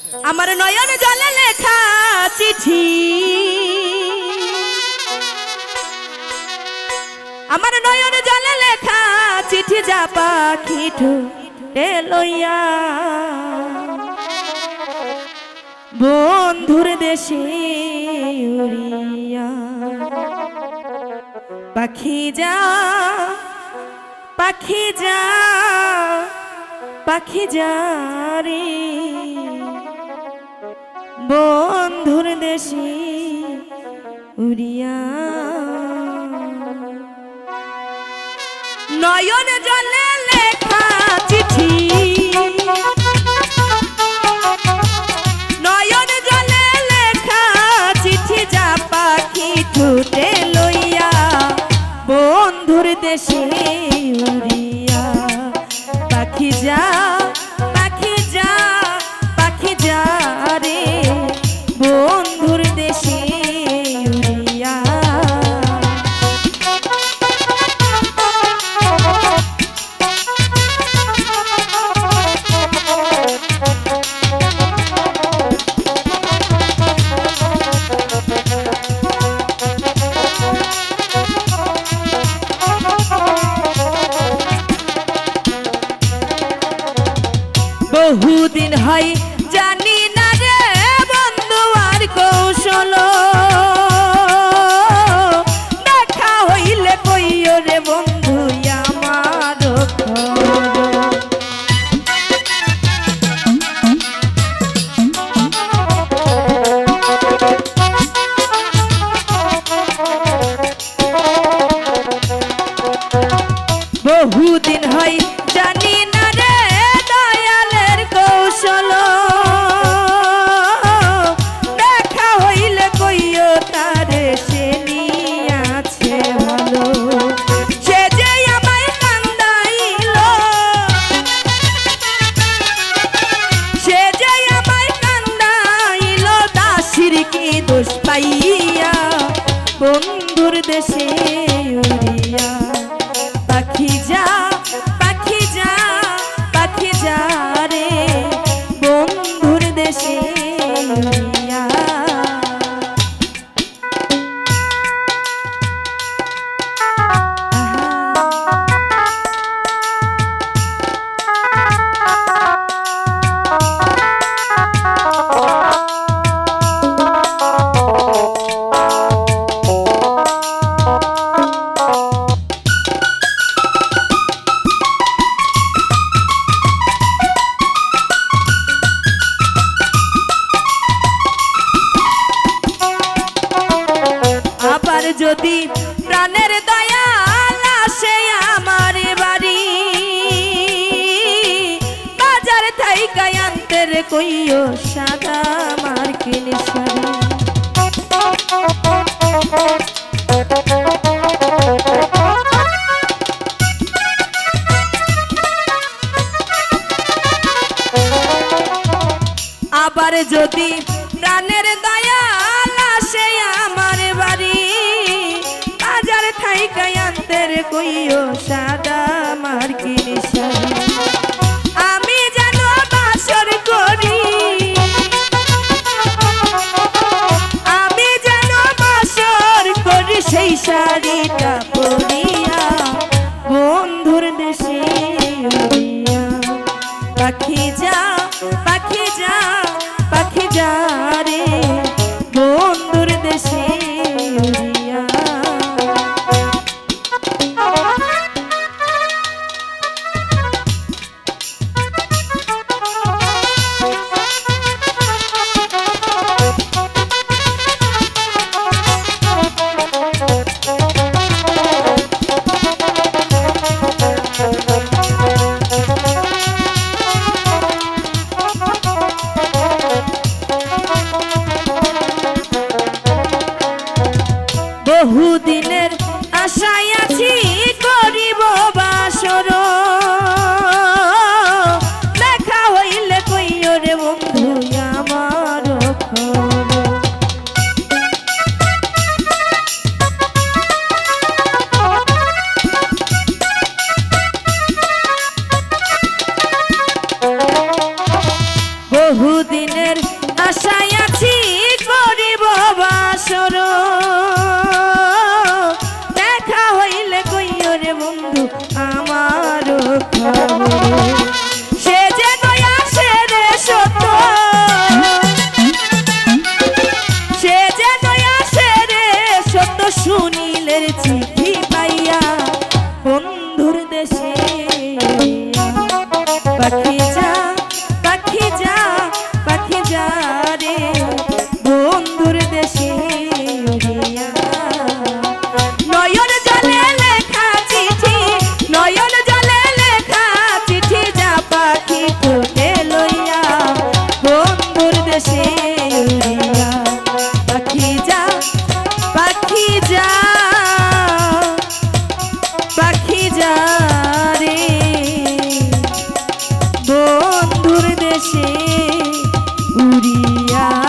আমার নয়ন জলে লেখা চিঠি, আমার নয়ন জলে লেখা চিঠি যা পাখি ঠোঁটে লইয়া বন্ধুর দেশে উড়িয়া। পাখি যা পাখি যা পাখি যা রে বন্ধুর দেশে উড়িয়া। নয়ন জলে লেখা চিঠি, নয়ন জলে লেখা চিঠি যা পাখি ঠোঁটে লইয়া বন্ধুর দেশে উড়িয়া। পাখি যা পাখি যা পাখি যা রে বন্ধুর দেশে উড়িয়া। বহুদিন হয় জানি না রে বন্ধু আর কৌশল, দেখা হইলে কইও রে বন্ধু আমার বহুদিন হয় জানি না রে দয়ালের কৌশল, দেখা হইলে কইও তারে সে নিয়াছে ভালো। সে যে আমায় কান্দাইল, সে যে আমায় কান্দাইল দাসির কি দোষ পাইয়া বন্ধুর দেশে উড়িয়া। পাখি যা পাখি যা পাখি যা রে বন্ধুর দেশে উড়িয়া। যদি প্রাণের দয়াল আসে আমার বাড়ি, বাজার থাইকা আনতে রে কইও সাদা মার্কিন শাড়ি। আবার যদি প্রাণের দয়াল আসে আমার বাড়ি, বাজার থাইকা আনতে রে কইও সাদা মার্কিন শাড়ি। আমি যেন বাসর করি, আমি যেন বাসর করি সেই শাড়িটা পরিয়া বন্ধুর দেশে উড়িয়া। পাখি যা পাখি যা পাখি যা রে বন্ধুর দেশে উড়িয়া। দিনের আশায় আছি করিব বাসর দেখা হইলে কইও রে বন্ধু আমার খবর সে যে দয়া সে রে সত্য সে যে দয়া সে রে সত্য সুনীলের চিঠি পাইয়া বন্ধুর দেশে পাখি যা পাখি যা পাখি যা রে বন্ধুর দেশে উড়িয়া নয়ন জলে লেখা চিঠি নয়ন জলে লেখা চিঠি যা পাখি ঠোঁটে লইয়া বন্ধুর দেশে উড়িয়া পাখি যা পাখি যা পাখি যা রে বন্ধুর দেশে উড়িয়া।